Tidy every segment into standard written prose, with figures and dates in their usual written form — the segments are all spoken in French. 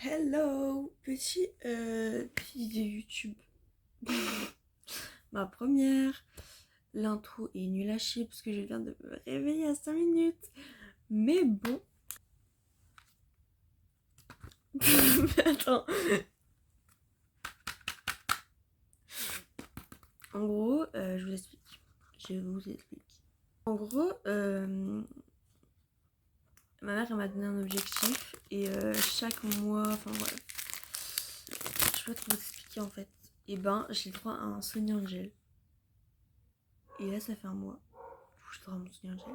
Hello, petite vidéo YouTube. Ma première. L'intro est nulle à chier parce que je viens de me réveiller à 5 minutes. Mais bon. Attends. En gros, je vous explique. En gros, ma mère elle m'a donné un objectif et chaque mois, enfin voilà. Je sais pas trop vous expliquer en fait. Et ben, j'ai le droit à un Sony Angel. Et là, ça fait un mois. Je droit à mon Sony Angel.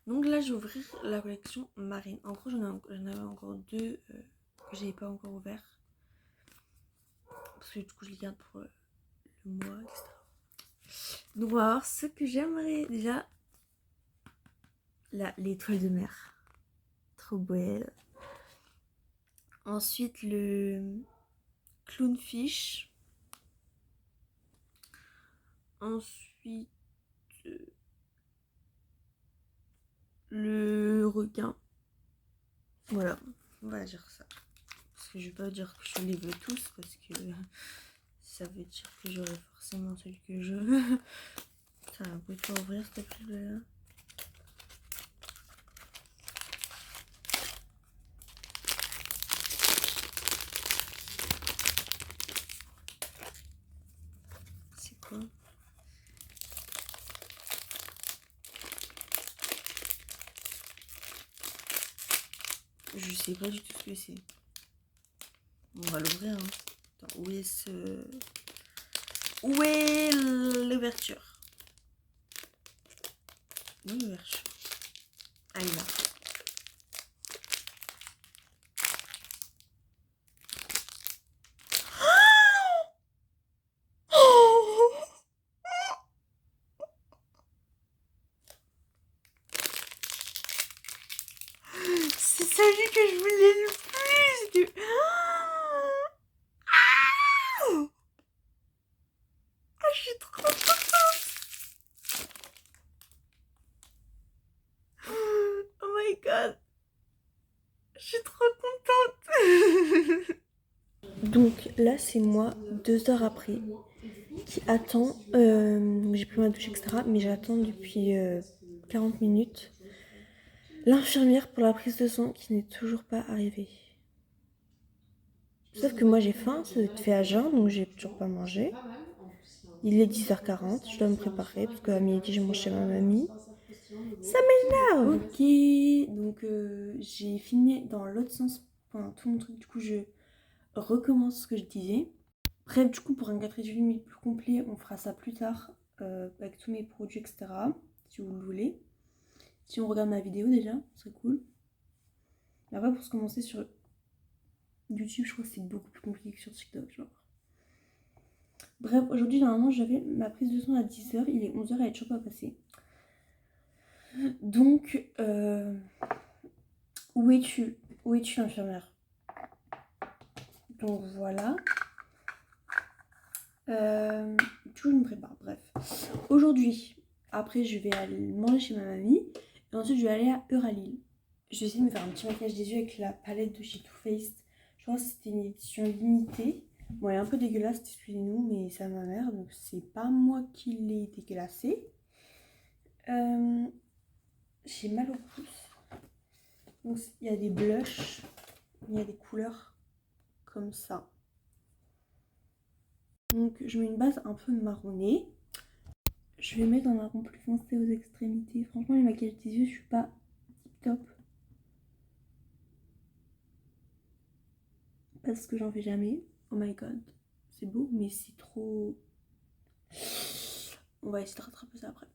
Donc là, je vais ouvrir la collection marine. En gros, j'en avais encore deux que j'avais pas encore ouvert. Parce que du coup, je les garde pour le mois, etc. Donc, on va voir ce que j'aimerais. Déjà, l'étoile de mer. Trop belle. Ensuite, le clownfish. Ensuite, le requin. Voilà, on va dire ça. Parce que je vais pas dire que je les veux tous, parce que ça veut dire que j'aurai forcément celui que je veux. Ça va pas ouvrir s'il te plaît là. C'est quoi? Je sais pas du tout ce que c'est. On va l'ouvrir. Hein. Attends, où est l'ouverture? Non, l'ouverture. Ah, il est là. C'est celui que je voulais le plus. Je suis trop contente. Oh my god. Je suis trop contente. Donc là, c'est moi, 2 heures après, qui attend. J'ai pris ma douche, etc. Mais j'attends depuis 40 minutes l'infirmière pour la prise de sang qui n'est toujours pas arrivée. Sauf que moi j'ai faim, ça doit être fait à jeun, donc j'ai toujours pas mangé. Il est 10h40, je dois me préparer parce qu'à midi je mange chez ma mamie. Ça m'énerve. Ok, donc j'ai filmé dans l'autre sens pendant tout mon truc, du coup je recommence ce que je disais. Bref, du coup pour un 4 mais plus complet, on fera ça plus tard avec tous mes produits, etc. Si vous le voulez. Si on regarde ma vidéo déjà, ce serait cool. Mais après pour se commencer sur YouTube, je crois que c'est beaucoup plus compliqué que sur TikTok, genre. Bref, aujourd'hui, normalement, j'avais ma prise de sang à 10h. Il est 11h, elle est toujours pas passée. Donc, où es-tu? Où es-tu, l'infirmière? Donc, voilà. Du coup, je me prépare. Bref. Aujourd'hui, après, je vais aller manger chez ma mamie. Et ensuite, je vais aller à Euralil. Je vais essayer de me faire un petit maquillage des yeux avec la palette de chez Too Faced. Je pense que c'était une édition limitée. Bon, elle est un peu dégueulasse, excusez-nous, mais c'est à ma mère, donc c'est pas moi qui l'ai dégueulassée. J'ai mal au pouce. Donc il y a des blushs, il y a des couleurs comme ça. Donc je mets une base un peu marronnée. Je vais mettre un marron plus foncé aux extrémités. Franchement, les maquillages des yeux, je suis pas tip top. Parce que j'en fais jamais. Oh my god. C'est beau, mais c'est trop... On va essayer de rattraper ça après.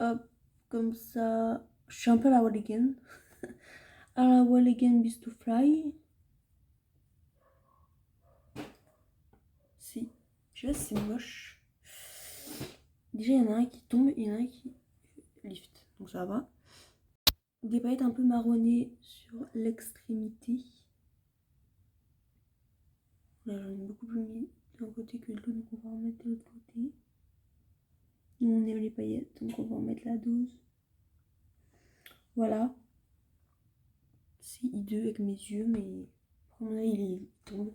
Hop, comme ça. Je suis un peu à la wall again. À la wall again, beast to fly. Si. Je sais pas si c'est moche. Déjà, il y en a un qui tombe et il y en a un qui lift. Donc ça va. Des paillettes un peu marronnées sur l'extrémité. Là, j'en ai beaucoup plus mis d'un côté que de l'autre, donc on va en mettre de l'autre côté. Nous, on aime les paillettes, donc on va en mettre la dose. Voilà. assez hideux avec mes yeux, mais pour moi il tombe.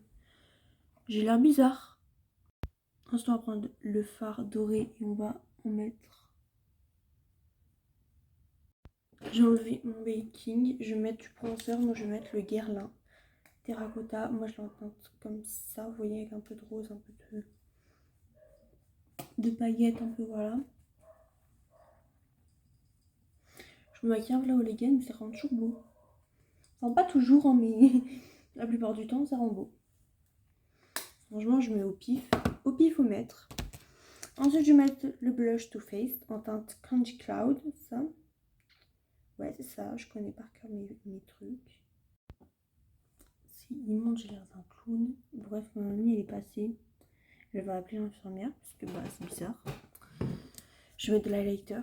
J'ai l'air bizarre. Ensuite on va prendre le fard doré et on va en mettre. J'ai enlevé mon baking, je vais mettre du bronzer, moi je vais mettre le Guerlain terracotta. Moi je l'entends comme ça, vous voyez, avec un peu de rose, un peu de paillettes, un peu voilà. Je me maquille un peu là au Legend, mais ça rend toujours beau. Enfin pas toujours, hein, mais la plupart du temps ça rend beau. Franchement je mets au pif au mètre. Ensuite je vais mettre le blush Too Faced en teinte Candy Cloud, ça. Ouais c'est ça, je connais par cœur mes trucs. C'est immonde, j'ai l'air d'un clown. Bref, mon amie elle est passée. Elle va appeler l'infirmière parce que bah c'est bizarre. Je vais mettre de l'highlighter.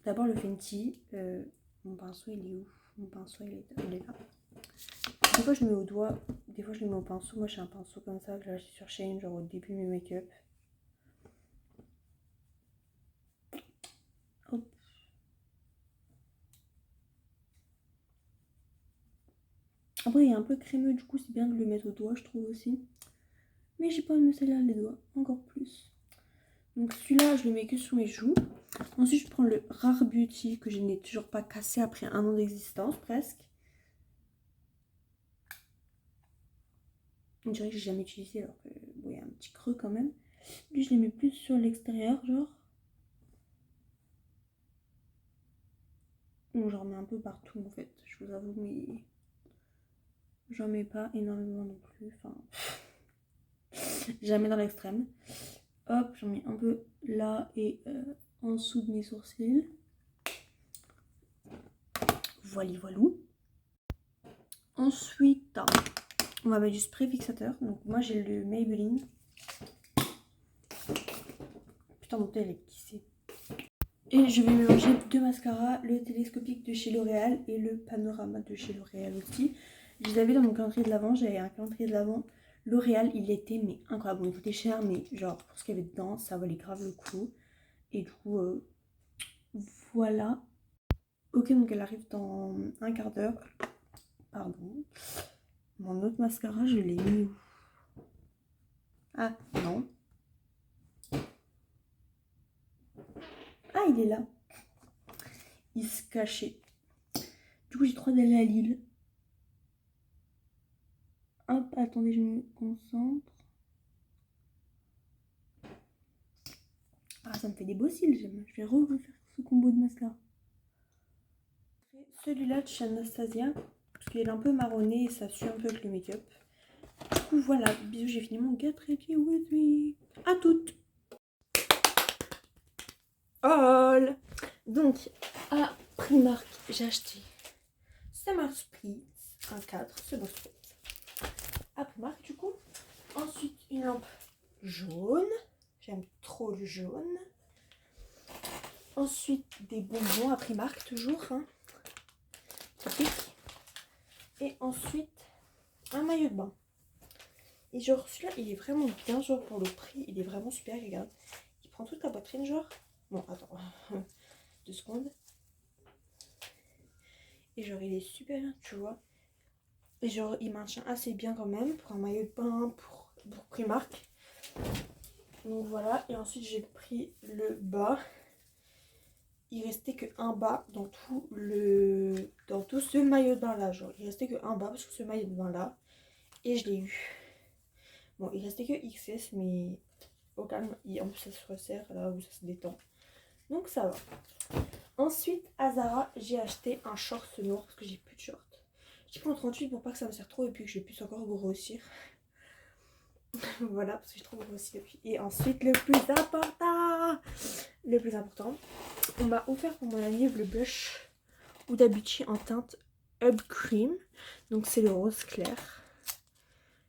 D'abord le Fenty. Mon pinceau il est où? Mon pinceau il est là. Des fois je le mets au doigt, des fois je le mets au pinceau. Moi j'ai un pinceau comme ça que j'ai acheté sur Shein, genre au début de mes make-up. Hop. Après il est un peu crémeux, du coup c'est bien de le mettre au doigt je trouve aussi. Mais j'ai pas envie de me salir les doigts, encore plus. Donc celui-là je le mets que sur mes joues. Ensuite je prends le Rare Beauty que je n'ai toujours pas cassé après 1 an d'existence presque. On dirait que j'ai jamais utilisé alors que bon, il y a un petit creux quand même. Lui je les mets plus sur l'extérieur genre. Bon, j'en mets un peu partout en fait, je vous avoue, mais j'en mets pas énormément non plus. Enfin, jamais dans l'extrême. Hop, j'en mets un peu là et en dessous de mes sourcils. Voilà, voilou. Ensuite, on va mettre du spray fixateur. Donc moi j'ai le Maybelline. Putain mon tel est tissé. Et je vais mélanger 2 mascaras, le télescopique de chez L'Oréal et le panorama de chez L'Oréal aussi. Je les avais dans mon calendrier de l'avant, j'avais un calendrier de l'avant. L'Oréal il était mais incroyable, bon, il coûtait cher mais genre pour ce qu'il y avait dedans ça valait grave le coup. Et du coup voilà. Ok donc elle arrive dans un quart d'heure. Pardon. Mon autre mascara je l'ai mis où? Ah non. Ah il est là. Il se cachait. Du coup j'ai trop d'aller à Lille. Hop, attendez, je me concentre. Ah, ça me fait des beaux cils, je vais refaire ce combo de mascara. Celui-là de chez Anastasia, parce qu'il est un peu marronné et ça suit un peu avec le make-up. Du coup, voilà, bisous, j'ai fini mon Get Ready With Me. À toutes. All. Donc, à Primark, j'ai acheté Summer Spritz, un 4, Summer Spritz. À Primark, du coup. Ensuite, une lampe jaune. J'aime trop le jaune. Ensuite, des bonbons à Primark, toujours. Hein. Et ensuite, un maillot de bain. Et genre, celui-là, il est vraiment bien, genre, pour le prix. Il est vraiment super, regarde. Il prend toute la poitrine, genre. Bon, attends. 2 secondes. Et genre, il est super bien, tu vois. Et genre, il maintient assez bien quand même pour un maillot de bain, pour Primark. Donc voilà. Et ensuite, j'ai pris le bas. Il restait que un bas dans tout ce maillot de bain là, genre il restait que un bas sur ce maillot de bain là et je l'ai eu. Bon, il restait que XS mais au calme, en plus ça se resserre là où ça se détend, donc ça va. Ensuite à Zara j'ai acheté un short noir parce que j'ai plus de short. J'ai pris en 38 pour pas que ça me serre trop et puis que je puisse encore grossir. Voilà, parce que j'ai trop grossi depuis. Et ensuite le plus important, on m'a offert pour mon anniversaire le blush Huda Beauty en teinte Hub Cream. Donc c'est le rose clair.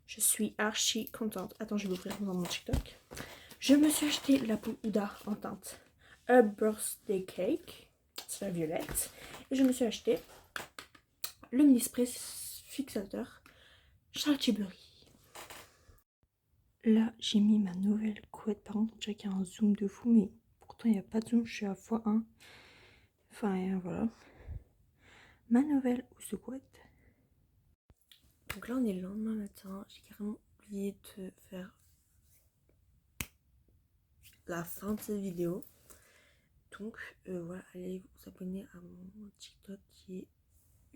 Je suis archi contente. Attends, je vais l'ouvrir dans mon TikTok. Je me suis acheté la poudre Huda en teinte Hub Birthday Cake. C'est la violette. Et je me suis acheté le mini spray fixateur Charlotte Tilbury. Là, j'ai mis ma nouvelle couette. Par contre, on dirait qu'il y a un zoom de fou, mais pourtant, il n'y a pas de zoom. Je suis à x1. Enfin, voilà. Ma nouvelle housse de couette. Donc là on est le lendemain matin, j'ai carrément oublié de faire la fin de cette vidéo. Donc voilà, allez vous abonner à mon TikTok qui est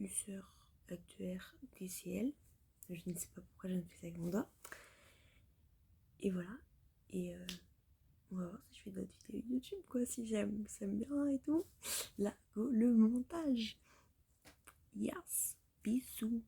user_actuaire_dcl. Je ne sais pas pourquoi je ne fais ça avec mon doigt. Et voilà. Et on va voir si je fais d'autres vidéos YouTube, quoi, si j'aime bien et tout. Là, go le montage. Yes, bisous.